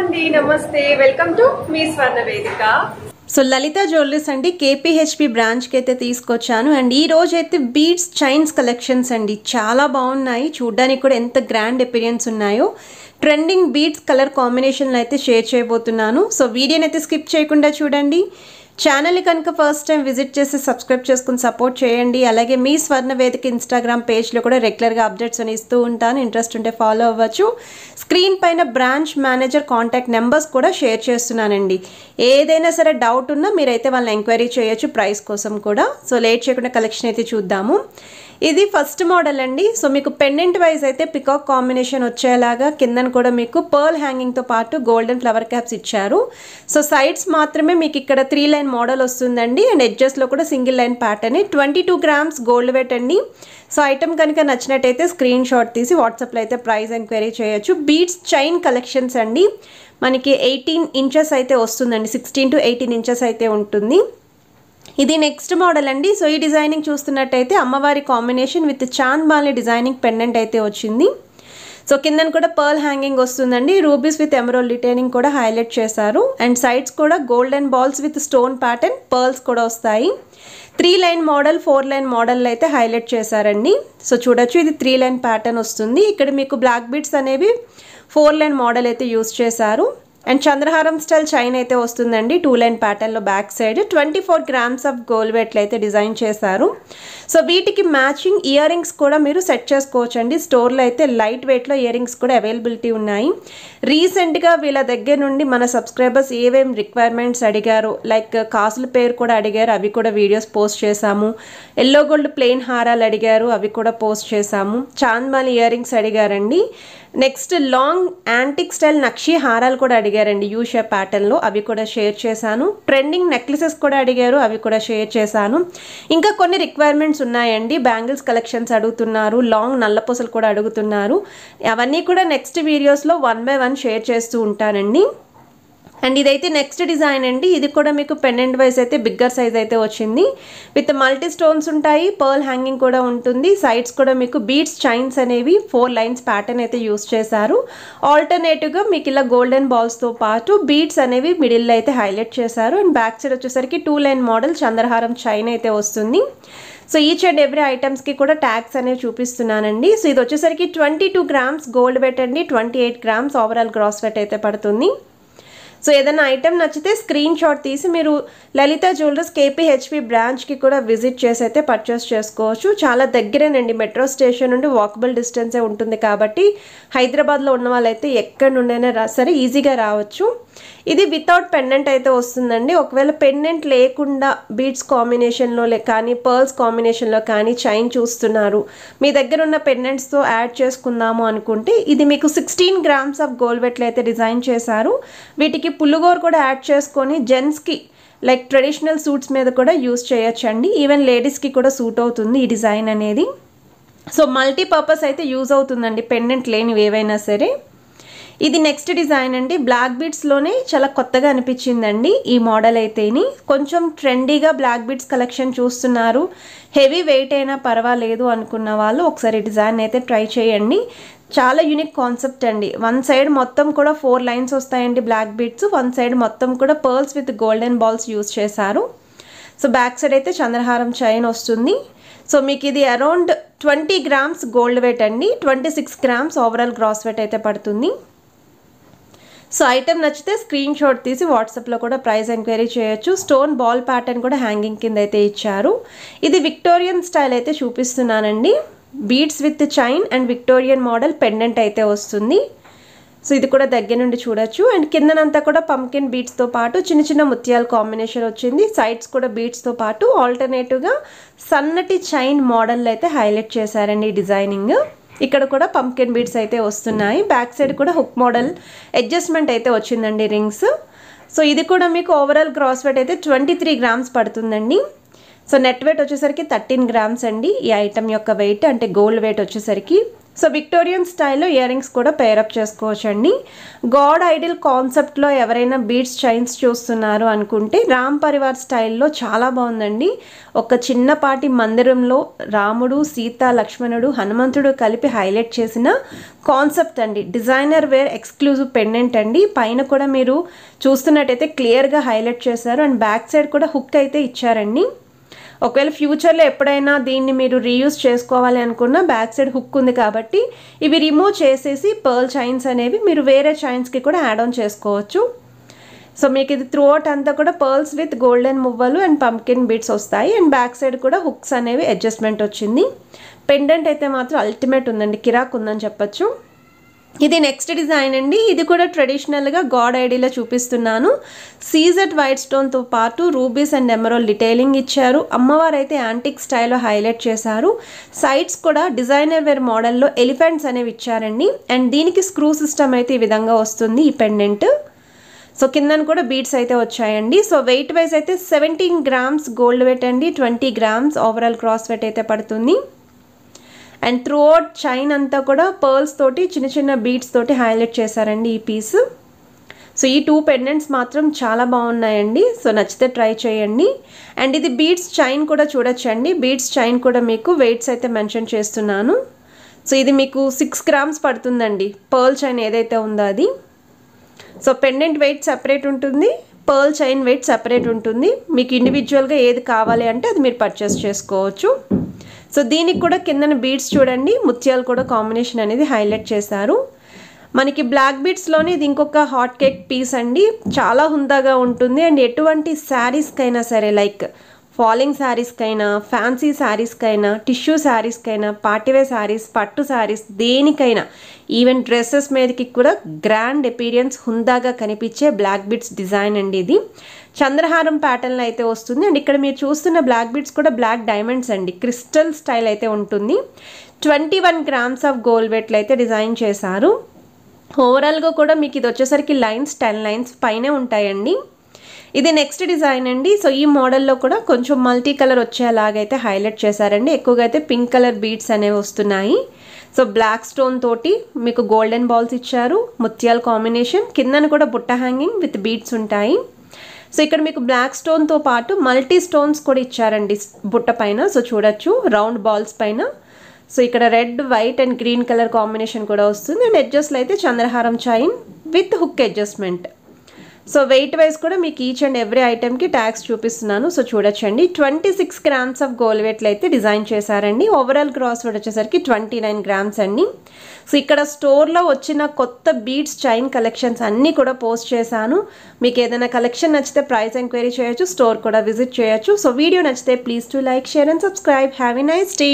అండి నమస్తే welcome to me స్వర్ణ వేదిక. సో లలిత జ్యువెలరీస్ అండి కేపీహెచ్పి బ్రాంచ్కి అయితే తీసుకొచ్చాను. అండ్ ఈ రోజు అయితే బీడ్స్ చైన్స్ కలెక్షన్స్ అండి చాలా బాగున్నాయి. చూడ్డానికి కూడా ఎంత గ్రాండ్ అపిరియన్స్ ఉన్నాయో. ట్రెండింగ్ బీడ్స్ కలర్ కాంబినేషన్లో అయితే షేర్ చేయబోతున్నాను. సో వీడియోని అయితే స్కిప్ చేయకుండా చూడండి. ఛానల్ని కనుక ఫస్ట్ టైం విజిట్ చేసి సబ్స్క్రైబ్ చేసుకుని సపోర్ట్ చేయండి. అలాగే మీ స్వర్ణ వేదిక ఇన్స్టాగ్రామ్ పేజ్లో కూడా రెగ్యులర్గా అప్డేట్స్ అని ఇస్తూ ఉంటాను. ఇంట్రెస్ట్ ఉంటే ఫాలో అవ్వచ్చు. స్క్రీన్ పైన బ్రాంచ్ మేనేజర్ కాంటాక్ట్ నెంబర్స్ కూడా షేర్ చేస్తున్నానండి. ఏదైనా సరే డౌట్ ఉన్నా మీరైతే వాళ్ళని ఎంక్వైరీ చేయొచ్చు ప్రైస్ కోసం కూడా. సో లేట్ చేయకుండా కలెక్షన్ అయితే చూద్దాము. ఇది ఫస్ట్ మోడల్ అండి. సో మీకు పెండెంట్ వైజ్ అయితే పికాక్ కాంబినేషన్ వచ్చేలాగా కిందన కూడా మీకు పర్ల్ హ్యాంగింగ్తో పాటు గోల్డెన్ ఫ్లవర్ క్యాప్స్ ఇచ్చారు. సో సైడ్స్ మాత్రమే మీకు ఇక్కడ 3 లైన్ మోడల్ వస్తుందండి. అండ్ ఎడ్జెస్లో కూడా single line pattern. 22 grams gold weight అండి. సో ఐటమ్ కనుక నచ్చినట్టయితే స్క్రీన్ షాట్ తీసి వాట్సాప్లో అయితే ప్రైస్ ఎంక్వైరీ చేయొచ్చు. బీడ్స్ చైన్ కలెక్షన్స్ అండి. మనకి 18 ఇంచెస్ అయితే వస్తుందండి. 16 to 18 ఇంచెస్ అయితే ఉంటుంది. ఇది నెక్స్ట్ మోడల్ అండి. సో ఈ డిజైనింగ్ చూస్తున్నట్టయితే అమ్మవారి combination with Chand Bali designing pendant అయితే వచ్చింది. సో కిందన కూడా పర్ల్ హ్యాంగింగ్ వస్తుందండి. రూబీస్ విత్ ఎమరాల్డ్ డిటైనింగ్ కూడా హైలైట్ చేశారు. అండ్ సైడ్స్ కూడా golden balls with stone pattern pearls కూడా వస్తాయి. 3 లైన్ మోడల్ 4 లైన్ మోడల్ అయితే హైలైట్ చేశారండి. సో చూడొచ్చు ఇది 3 లైన్ ప్యాటర్న్ వస్తుంది. ఇక్కడ మీకు బ్లాక్ బీడ్స్ అనేవి 4 లైన్ మోడల్ అయితే యూస్ చేశారు. అండ్ చంద్రహారం స్టైల్ చైన్ అయితే వస్తుందండి. 2 లైన్ ప్యాటర్న్లో back side 24 grams of gold వెయిట్లు అయితే డిజైన్ చేశారు. సో వీటికి మ్యాచింగ్ ఇయర్ రింగ్స్ కూడా మీరు సెట్ చేసుకోవచ్చండి. స్టోర్లో అయితే లైట్ వెయిట్లో ఇయర్ రింగ్స్ కూడా అవైలబిలిటీ ఉన్నాయి. రీసెంట్గా వీళ్ళ దగ్గర నుండి మన సబ్స్క్రైబర్స్ ఏవేం రిక్వైర్మెంట్స్ అడిగారు, లైక్ కాసుల పేరు కూడా అడిగారు, అవి కూడా వీడియోస్ పోస్ట్ చేశాము. ఎల్లో గోల్డ్ ప్లెయిన్ హారాలు అడిగారు, అవి కూడా పోస్ట్ చేశాము. చాంద్మాలి ఇయర్ రింగ్స్ అడిగారండి. నెక్స్ట్ లాంగ్ యాంటిక్ స్టైల్ నక్షి హారాలు కూడా అడిగారండి యూ షేప్ ప్యాటర్న్లో, అవి కూడా షేర్ చేశాను. ట్రెండింగ్ నెక్లెసెస్ కూడా అడిగారు, అవి కూడా షేర్ చేశాను. ఇంకా కొన్ని రిక్వైర్మెంట్స్ ఉన్నాయండి. బ్యాంగిల్స్ కలెక్షన్స్ అడుగుతున్నారు, లాంగ్ నల్లపూసలు కూడా అడుగుతున్నారు. అవన్నీ కూడా నెక్స్ట్ వీడియోస్లో 1 by 1 షేర్ చేస్తూ ఉంటానండి. అండ్ ఇదైతే నెక్స్ట్ డిజైన్ అండి. ఇది కూడా మీకు పెండెంట్ వైజ్ అయితే బిగ్గర్ సైజ్ అయితే వచ్చింది. విత్ మల్టీ స్టోన్స్ ఉంటాయి, పర్ల్ హ్యాంగింగ్ కూడా ఉంటుంది. సైడ్స్ కూడా మీకు బీడ్స్ చైన్స్ అనేవి 4 లైన్స్ ప్యాటర్న్ అయితే యూస్ చేశారు. ఆల్టర్నేటివ్గా మీకు ఇలా గోల్డెన్ బాల్స్తో పాటు బీడ్స్ అనేవి మిడిల్లో అయితే హైలైట్ చేశారు. అండ్ బ్యాక్ సైడ్ వచ్చేసరికి 2 లైన్ మోడల్ చంద్రహారం చైన్ అయితే వస్తుంది. సో ఈచ్ అండ్ ఎవ్రీ ఐటమ్స్కి కూడా ట్యాగ్స్ అనేవి చూపిస్తున్నానండి. సో ఇది వచ్చేసరికి 22 గ్రామ్స్ గోల్డ్ వెయిట్ అండి. 28 గ్రామ్స్ ఓవరాల్ గ్రాస్ వెయిట్ అయితే పడుతుంది. సో ఏదైనా ఐటెం నచ్చితే స్క్రీన్ షాట్ తీసి మీరు లలిత జ్యువెలరీస్ కేపీహెచ్పి బ్రాంచ్కి కూడా విజిట్ చేసి అయితే పర్చేస్ చేసుకోవచ్చు. చాలా దగ్గరేనండి, మెట్రో స్టేషన్ నుండి వాకబుల్ డిస్టెన్సే ఉంటుంది. కాబట్టి హైదరాబాద్లో ఉన్న వాళ్ళైతే ఎక్కడి నుండైనా సరే ఈజీగా రావచ్చు. ఇది వితౌట్ పెండెంట్ అయితే వస్తుందండి. ఒకవేళ పెండెంట్ లేకుండా బీడ్స్ కాంబినేషన్లో కానీ పర్ల్స్ కాంబినేషన్లో కానీ చైన్ చూస్తున్నారు, మీ దగ్గర ఉన్న పెండెంట్స్తో యాడ్ చేసుకుందాము అనుకుంటే ఇది మీకు 16 గ్రామ్స్ ఆఫ్ గోల్డ్ వెయిట్లు అయితే డిజైన్ చేశారు. వీటికి పుల్లుగోరు కూడా యాడ్ చేసుకొని జెంట్స్కి లైక్ ట్రెడిషనల్ సూట్స్ మీద కూడా యూస్ చేయొచ్చండి. ఈవెన్ లేడీస్కి కూడా సూట్ అవుతుంది ఈ డిజైన్ అనేది. సో మల్టీపర్పస్ అయితే యూజ్ అవుతుందండి పెండెంట్ లేనివి ఏవైనా సరే. ఇది నెక్స్ట్ డిజైన్ అండి. బ్లాక్ బీడ్స్లోనే చాలా కొత్తగా అనిపించిందండి ఈ మోడల్ అయితేని. కొంచెం ట్రెండీగా బ్లాక్ బీడ్స్ కలెక్షన్ చూస్తున్నారు, హెవీ వెయిట్ అయినా పర్వాలేదు అనుకున్న వాళ్ళు ఒకసారి డిజైన్ అయితే ట్రై చేయండి. చాలా యూనిక్ కాన్సెప్ట్ అండి. 1 సైడ్ మొత్తం కూడా 4 లైన్స్ వస్తాయండి బ్లాక్ బీడ్స్. 1 సైడ్ మొత్తం కూడా pearls with golden balls use చేశారు. సో బ్యాక్ సైడ్ అయితే చంద్రహారం చైన్ వస్తుంది. సో మీకు ఇది అరౌండ్ 20 గ్రామ్స్ గోల్డ్ వెయిట్ అండి. 26 గ్రామ్స్ ఓవరాల్ గ్రాస్ వెయిట్ అయితే పడుతుంది. సో ఐటెం నచ్చితే స్క్రీన్ షాట్ తీసి వాట్సాప్లో కూడా ప్రైస్ ఎంక్వైరీ చేయొచ్చు. స్టోన్ బాల్ ప్యాటర్న్ కూడా హ్యాంగింగ్ కింద అయితే ఇచ్చారు. ఇది విక్టోరియన్ స్టైల్ అయితే చూపిస్తున్నానండి. Beads with chain and Victorian model pendant అయితే వస్తుంది. సో ఇది కూడా దగ్గర నుండి చూడొచ్చు. అండ్ కిందనంతా కూడా పంకిన్ బీడ్స్తో పాటు చిన్న చిన్న ముత్యాల కాంబినేషన్ వచ్చింది. సైడ్స్ కూడా బీడ్స్తో పాటు ఆల్టర్నేటివ్గా సన్నటి చైన్ మోడల్ అయితే హైలైట్ చేశారండి ఈ డిజైనింగ్. ఇక్కడ కూడా పంకిన్ బీడ్స్ అయితే వస్తున్నాయి. బ్యాక్ సైడ్ కూడా హుక్ మోడల్ అడ్జస్ట్మెంట్ అయితే వచ్చిందండి రింగ్స్. సో ఇది కూడా మీకు ఓవరాల్ గ్రాస్ వెయిట్ అయితే 23 గ్రామ్స్ పడుతుందండి. సో నెట్ వెయిట్ వచ్చేసరికి 13 గ్రామ్స్ అండి ఈ ఐటమ్ యొక్క వెయిట్, అంటే గోల్డ్ వెయిట్ వచ్చేసరికి. సో విక్టోరియన్ స్టైల్లో ఇయర్ రింగ్స్ కూడా పేరప్ చేసుకోవచ్చండి. గాడ్ ఐడిల్ కాన్సెప్ట్లో ఎవరైనా బీడ్స్ చైన్స్ చూస్తున్నారు అనుకుంటే రామ్ పరివార్ స్టైల్లో చాలా బాగుందండి. ఒక చిన్నపాటి మందిరంలో రాముడు, సీత, లక్ష్మణుడు, హనుమంతుడు కలిపి హైలైట్ చేసిన కాన్సెప్ట్ అండి. డిజైనర్ వేర్ ఎక్స్క్లూజివ్ పెండెంట్ అండి. పైన కూడా మీరు చూస్తున్నట్టయితే క్లియర్గా హైలైట్ చేశారు అండ్ బ్యాక్ సైడ్ కూడా హుక్ అయితే ఇచ్చారండి. ఒకవేళ ఫ్యూచర్లో ఎప్పుడైనా దీన్ని మీరు రీయూజ్ చేసుకోవాలి అనుకున్న బ్యాక్ సైడ్ హుక్ ఉంది కాబట్టి ఇవి రిమూవ్ చేసేసి పర్ల్ చైన్స్ అనేవి మీరు వేరే చైన్స్కి కూడా యాడ్ ఆన్ చేసుకోవచ్చు. సో మీకు ఇది త్రూ అవుట్ అంతా కూడా పర్ల్స్ విత్ గోల్డెన్ మువ్వలు అండ్ పంకిన్ బీడ్స్ వస్తాయి అండ్ బ్యాక్ సైడ్ కూడా హుక్స్ అనేవి అడ్జస్ట్మెంట్ వచ్చింది. పెండెంట్ అయితే మాత్రం అల్టిమేట్ ఉందండి, కిరాక్ ఉందని చెప్పచ్చు. ఇది నెక్స్ట్ డిజైన్ అండి. ఇది కూడా ట్రెడిషనల్గా గాడ్ ఐడియాలో చూపిస్తున్నాను. సీజెడ్ వైట్ స్టోన్తో పాటు రూబీస్ అండ్ ఎమరాల్డ్ డిటైలింగ్ ఇచ్చారు. అమ్మవారు అయితే యాంటిక్ స్టైల్లో హైలైట్ చేశారు. సైడ్స్ కూడా డిజైనర్ వేర్ మోడల్లో ఎలిఫెంట్స్ అనేవి ఇచ్చారండి అండ్ దీనికి స్క్రూ సిస్టమ్ అయితే ఈ విధంగా వస్తుంది ఈ పెండెంట్. సో కిందన కూడా బీడ్స్ అయితే వచ్చాయండి. సో వెయిట్ వైజ్ అయితే 17 గ్రామ్స్ గోల్డ్ వెయిట్ అండి, 20 గ్రామ్స్ ఓవరాల్ క్రాస్ వెయిట్ అయితే పడుతుంది. అండ్ త్రూ అవుట్ చైన్ అంతా కూడా పర్ల్స్ తోటి చిన్న చిన్న బీడ్స్ తోటి హైలైట్ చేశారండి ఈ పీస్. సో ఈ 2 పెండెంట్స్ మాత్రం చాలా బాగున్నాయండి. సో నచ్చితే ట్రై చేయండి. అండ్ ఇది బీడ్స్ చైన్ కూడా చూడొచ్చండి. బీడ్స్ చైన్ కూడా మీకు వెయిట్స్ అయితే మెన్షన్ చేస్తున్నాను. సో ఇది మీకు 6 గ్రామ్స్ పడుతుందండి పర్ల్ చైన్ ఏదైతే ఉందో అది. సో పెండెంట్ వెయిట్ సెపరేట్ ఉంటుంది, పర్ల్ చైన్ వెయిట్ సెపరేట్ ఉంటుంది. మీకు ఇండివిజువల్గా ఏది కావాలి అంటే అది మీరు పర్చేస్ చేసుకోవచ్చు. సో దీనికి కూడా కిందన బీడ్స్ చూడండి, ముత్యాలు కూడా కాంబినేషన్ అనేది హైలైట్ చేశారు. మనకి బ్లాక్ బీడ్స్లోనే ఇది ఇంకొక హాట్ కేక్ పీస్ అండి. చాలా హుందాగా ఉంటుంది అండ్ ఎటువంటి శారీస్కైనా సరే లైక్ ఫాలింగ్ శారీస్కైనా, ఫ్యాన్సీ శారీస్కైనా, టిష్యూ శారీస్కైనా, పార్టీవేర్ శారీస్, పట్టు శారీస్, దేనికైనా ఈవెన్ డ్రెస్సెస్ మీదకి కూడా గ్రాండ్ అపీరియన్స్ హుందాగా కనిపించే బ్లాక్ బీడ్స్ డిజైన్ అండి. ఇది చంద్రహారం ప్యాటర్న్లో అయితే వస్తుంది అండ్ ఇక్కడ మీరు చూస్తున్న బ్లాక్ బీడ్స్ కూడా బ్లాక్ డైమండ్స్ అండి, క్రిస్టల్ స్టైల్ అయితే ఉంటుంది. 21 గ్రామ్స్ ఆఫ్ గోల్డ్ వెయిట్లో అయితే డిజైన్ చేశారు. ఓవరాల్గా కూడా మీకు ఇది వచ్చేసరికి లైన్స్ 10 లైన్స్ పైనే ఉంటాయండి. ఇది నెక్స్ట్ డిజైన్ అండి. సో ఈ మోడల్లో కూడా కొంచెం మల్టీ కలర్ వచ్చేలాగైతే హైలైట్ చేశారండి. ఎక్కువగా అయితే పింక్ కలర్ బీడ్స్ అనేవి వస్తున్నాయి. సో బ్లాక్ స్టోన్ తోటి మీకు గోల్డెన్ బాల్స్ ఇచ్చారు, ముత్యాల కాంబినేషన్, కిందన కూడా బుట్ట హ్యాంగింగ్ విత్ బీడ్స్ ఉంటాయి. సో ఇక్కడ మీకు బ్లాక్ స్టోన్తో పాటు మల్టీ స్టోన్స్ కూడా ఇచ్చారండి బుట్ట పైన. సో చూడొచ్చు రౌండ్ బాల్స్ పైన. సో ఇక్కడ red, white and green colour combination కూడా వస్తుంది అండ్ ఎడ్జస్ట్లో అయితే చంద్రహారం chain with hook adjustment. So weight wise కూడా మీకు ఈచ్ అండ్ ఎవ్రీ ఐటెంకి ట్యాగ్స్ చూపిస్తున్నాను. సో చూడొచ్చండి 26 గ్రామ్స్ ఆఫ్ గోల్డ్ వెయిట్లో అయితే డిజైన్ చేశారండి. ఓవరాల్ క్రాస్ వెయిట్ వచ్చేసరికి 29 గ్రామ్స్ అండి. సో ఇక్కడ స్టోర్లో వచ్చిన కొత్త బీడ్స్ చైన్ కలెక్షన్స్ అన్నీ కూడా పోస్ట్ చేశాను. మీకు ఏదైనా కలెక్షన్ నచ్చితే ప్రైస్ ఎంక్వైరీ చేయొచ్చు, స్టోర్ కూడా విజిట్ చేయొచ్చు. సో వీడియో నచ్చితే please to like, share and subscribe. Have a nice day.